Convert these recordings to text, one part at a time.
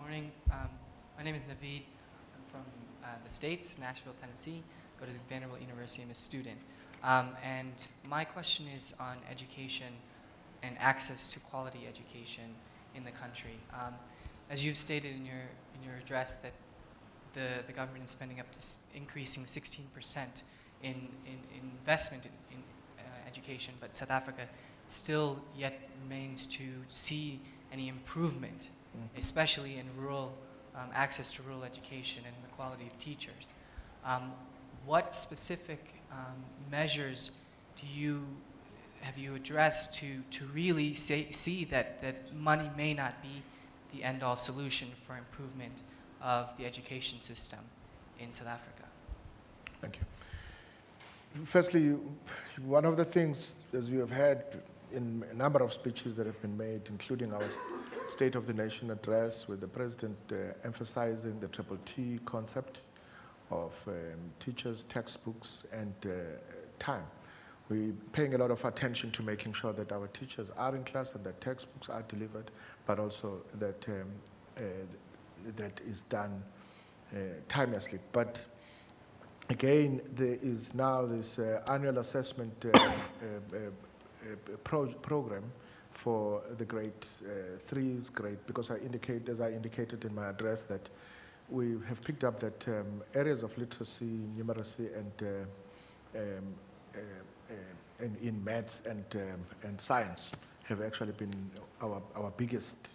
morning. My name is Naveed. I'm from the States, Nashville, Tennessee. Go to Vanderbilt University. I'm a student. And my question is on education and access to quality education in the country. As you've stated in your address, that the government is spending up to increasing 16% in investment in education, but South Africa still yet remains to see any improvement, especially in rural access to rural education and the quality of teachers. What specific measures have you addressed to really see that money may not be the end-all solution for improvement of the education system in South Africa? Thank you. Firstly, one of the things, as you have heard in a number of speeches that have been made, including our State of the Nation address, with the President emphasizing the triple T concept of teachers, textbooks, and time. We're paying a lot of attention to making sure that our teachers are in class and that textbooks are delivered, but also that that is done timelessly. But again, there is now this annual assessment program for the grade 3s, because as I indicated in my address, that we have picked up that areas of literacy, numeracy, and in maths and science have actually been our biggest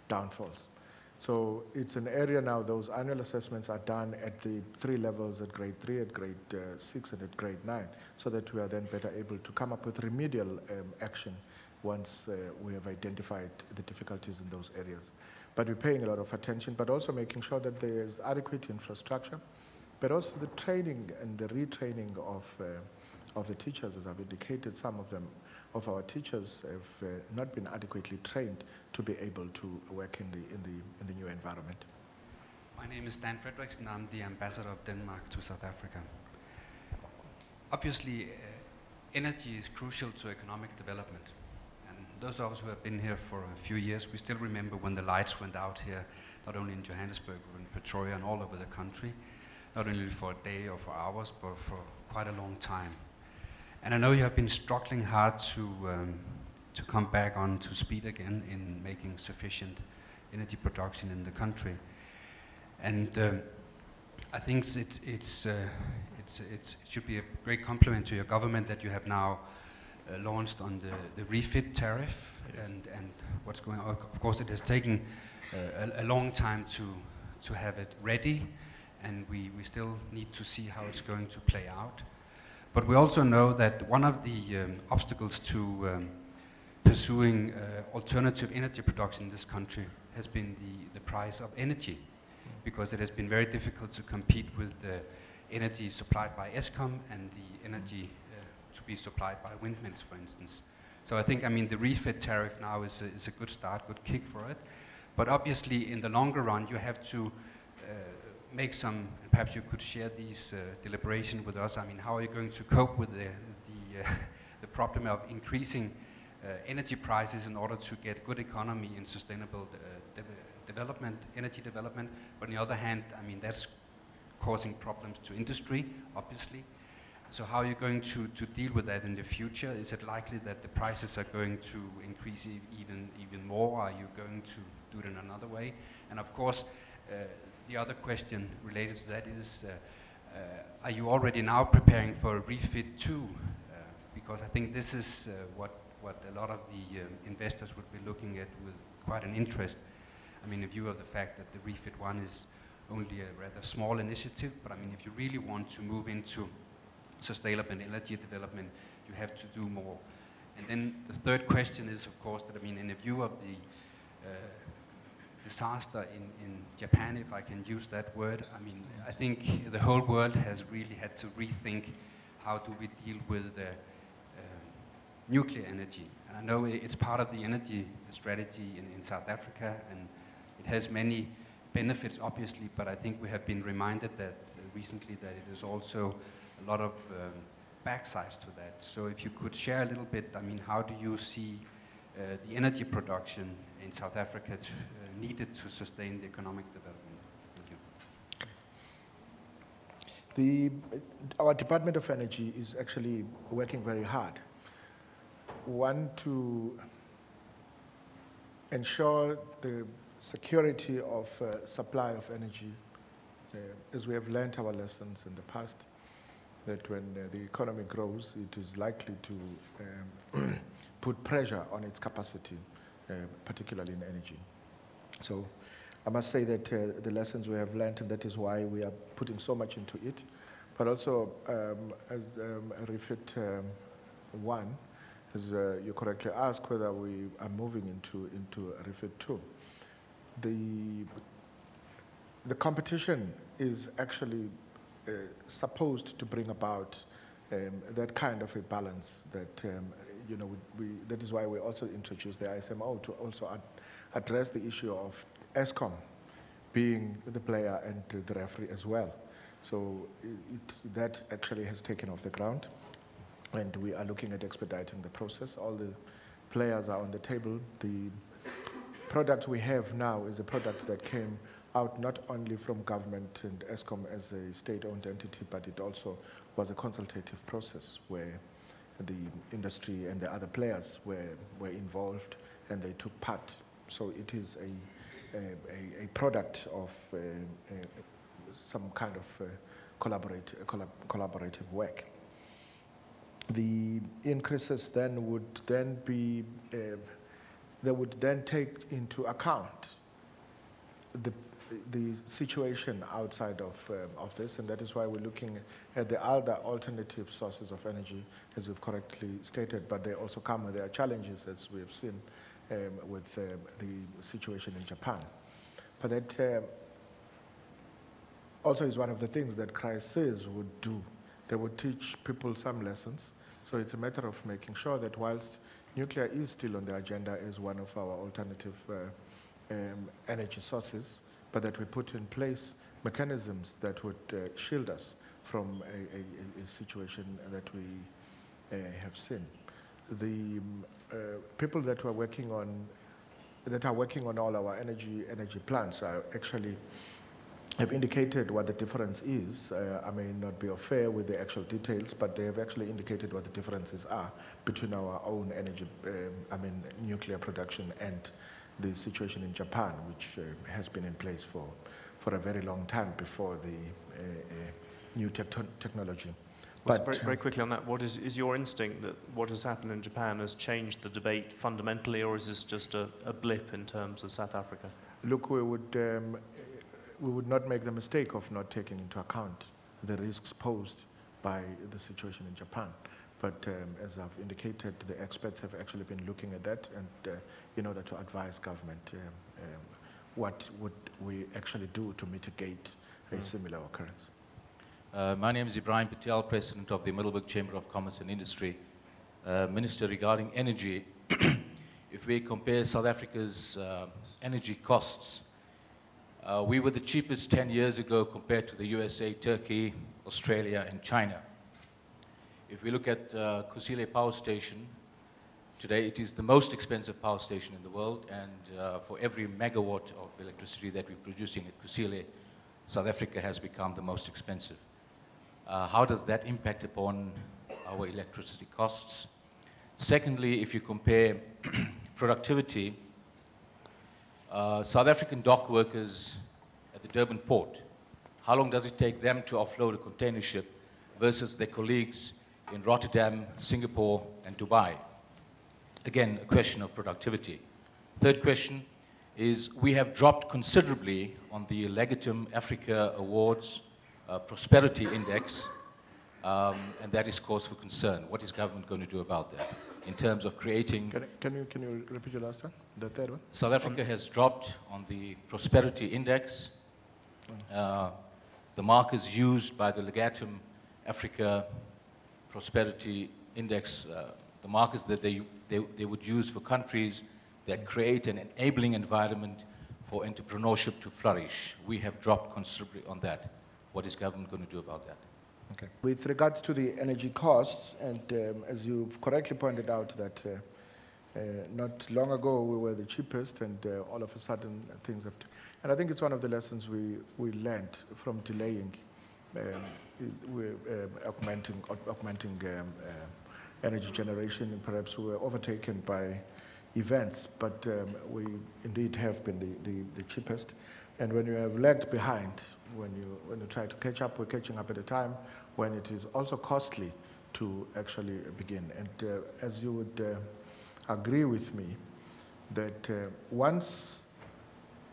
downfalls. So it's an area now, those annual assessments are done at the 3 levels, at grade 3, at grade 6, and at grade 9, so that we are then better able to come up with remedial action once we have identified the difficulties in those areas. But we're paying a lot of attention, but also making sure that there is adequate infrastructure, but also the training and the retraining of the teachers, as I've indicated. Some of our teachers have not been adequately trained to be able to work in the new environment. My name is Dan Fredriksen. I'm the ambassador of Denmark to South Africa. Obviously, energy is crucial to economic development. And those of us who have been here for a few years, we still remember when the lights went out here, not only in Johannesburg, but in Pretoria and all over the country, not only for a day or for hours, but for quite a long time. And I know you have been struggling hard to come back on to speed again in making sufficient energy production in the country. And I think it should be a great compliment to your government that you have now launched on the refit tariff. Yes. And what's going on. Of course, it has taken a long time to have it ready, and we still need to see how it's going to play out. But we also know that one of the obstacles to pursuing alternative energy production in this country has been the price of energy, because it has been very difficult to compete with the energy supplied by Eskom and the energy to be supplied by windmills, for instance. So I think, the refit tariff now is a good start, good kick for it. But obviously, in the longer run, you have to make some, perhaps you could share these deliberations with us. How are you going to cope with the problem of increasing energy prices in order to get good economy and sustainable development, energy development? But on the other hand, that's causing problems to industry, obviously. So how are you going to deal with that in the future? Is it likely that the prices are going to increase even more? Are you going to do it in another way? And of course, the other question related to that is, are you already now preparing for a refit too? Because I think this is what a lot of the investors would be looking at with quite an interest. In view of the fact that the refit 1 is only a rather small initiative, but if you really want to move into sustainable energy development, you have to do more. And then the third question is, of course, that in the view of the disaster in Japan, if I can use that word, I think the whole world has really had to rethink how do we deal with nuclear energy. And I know it's part of the energy strategy in South Africa, and it has many benefits, obviously, but I think we have been reminded that recently that it is also a lot of backsides to that. So if you could share a little bit, how do you see the energy production in South Africa needed to sustain the economic development? Thank you. Our Department of Energy is actually working very hard. One, to ensure the security of supply of energy, as we have learned our lessons in the past, that when the economy grows, it is likely to put pressure on its capacity, particularly in energy. So I must say that the lessons we have learned, and that is why we are putting so much into it, but also as refit one, as you correctly asked, whether we are moving into refit two. The competition is actually supposed to bring about that kind of a balance that, you know, that is why we also introduced the ISMO to also address the issue of ESCOM being the player and the referee as well. So that actually has taken off the ground, and we are looking at expediting the process. All the players are on the table. The product we have now is a product that came out not only from government and ESCOM as a state-owned entity, but it also was a consultative process where the industry and the other players were involved and they took part. So it is a product of some kind of collaborative work. The increases then would then be, they would then take into account the situation outside of this, and that is why we're looking at the other alternative sources of energy, as you've correctly stated, but they also come with their challenges, as we have seen with the situation in Japan. But that also is one of the things that crises would do. They would teach people some lessons. So it's a matter of making sure that whilst nuclear is still on the agenda as one of our alternative energy sources, but that we put in place mechanisms that would shield us from a situation that we have seen. The people that are working on all our energy plans are actually have indicated what the difference is. I may not be fair with the actual details, but they have actually indicated what the differences are between our own energy, nuclear production and the situation in Japan, which has been in place for a very long time before the new technology. Well, but very quickly on that, what is your instinct that what has happened in Japan has changed the debate fundamentally, or is this just a blip in terms of South Africa? Look, we would not make the mistake of not taking into account the risks posed by the situation in Japan. But as I've indicated, the experts have actually been looking at that and in order to advise government what would we actually do to mitigate a similar occurrence. My name is Ibrahim Patel, President of the Middleburg Chamber of Commerce and Industry. Minister, regarding energy, if we compare South Africa's energy costs, we were the cheapest 10 years ago compared to the USA, Turkey, Australia, and China. If we look at Kusile Power Station, today it is the most expensive power station in the world, and for every megawatt of electricity that we're producing at Kusile, South Africa has become the most expensive. How does that impact upon our electricity costs? Secondly, if you compare productivity, South African dock workers at the Durban port, how long does it take them to offload a container ship versus their colleagues in Rotterdam, Singapore, and Dubai? Again, a question of productivity. Third question is, we have dropped considerably on the Legatum Africa Awards Prosperity Index, and that is cause for concern. What is government going to do about that in terms of creating... Can you repeat your last one, the third one? South Africa has dropped on the Prosperity Index. The markers used by the Legatum Africa Prosperity Index, the markers that they would use for countries that create an enabling environment for entrepreneurship to flourish. We have dropped considerably on that. What is government going to do about that? Okay. With regards to the energy costs, and as you've correctly pointed out that Not long ago, we were the cheapest, and all of a sudden, things have... And I think it's one of the lessons we learned from delaying, augmenting energy generation, and perhaps we were overtaken by events, but we indeed have been the cheapest. And when you have lagged behind, when you try to catch up, we're catching up at a time when it is also costly to actually begin. And as you would agree with me, that once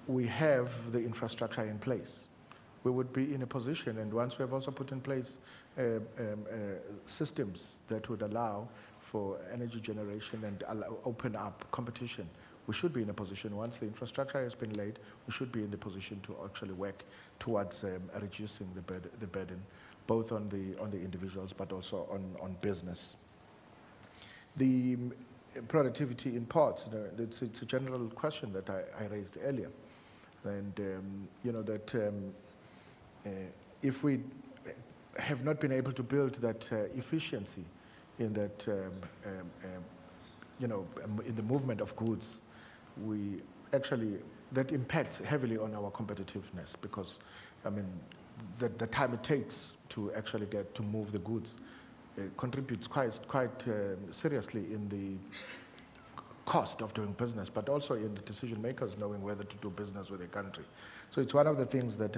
we have the infrastructure in place, we would be in a position, and once we have also put in place systems that would allow for energy generation and open up competition, we should be in a position, once the infrastructure has been laid, we should be in the position to actually work towards reducing the burden, both on the individuals but also on business. The productivity in ports, it's a general question that I raised earlier. And that if we have not been able to build that efficiency in that, in the movement of goods, that impacts heavily on our competitiveness, because, the time it takes to actually get to move the goods contributes quite seriously in the cost of doing business, but also in the decision makers knowing whether to do business with a country. So it's one of the things that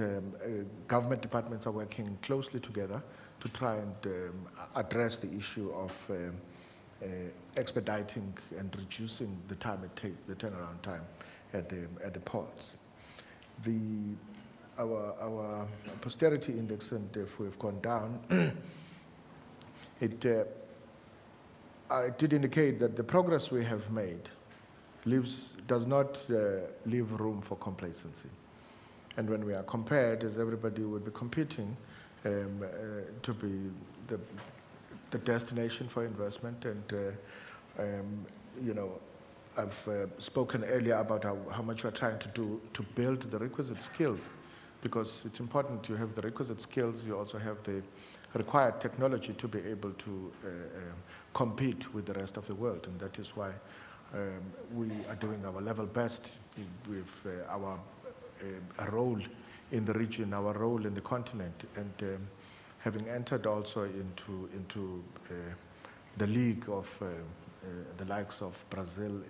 government departments are working closely together to try and address the issue of expediting and reducing the time it takes, the turnaround time at the ports. Our posterity index, and if we've gone down, it did indicate that the progress we have made does not leave room for complacency. And when we are compared, as everybody would be competing to be the destination for investment, and I've spoken earlier about how much we're trying to do to build the requisite skills, because it's important to have the requisite skills. You also have the required technology to be able to compete with the rest of the world, and that is why we are doing our level best with our role in the region, our role in the continent, and having entered also into the league of the likes of Brazil,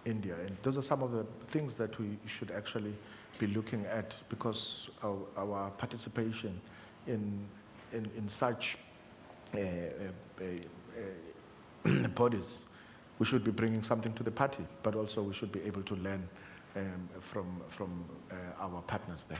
India. And those are some of the things that we should actually be looking at, because our participation in such bodies, we should be bringing something to the party, but also we should be able to learn from our partners there.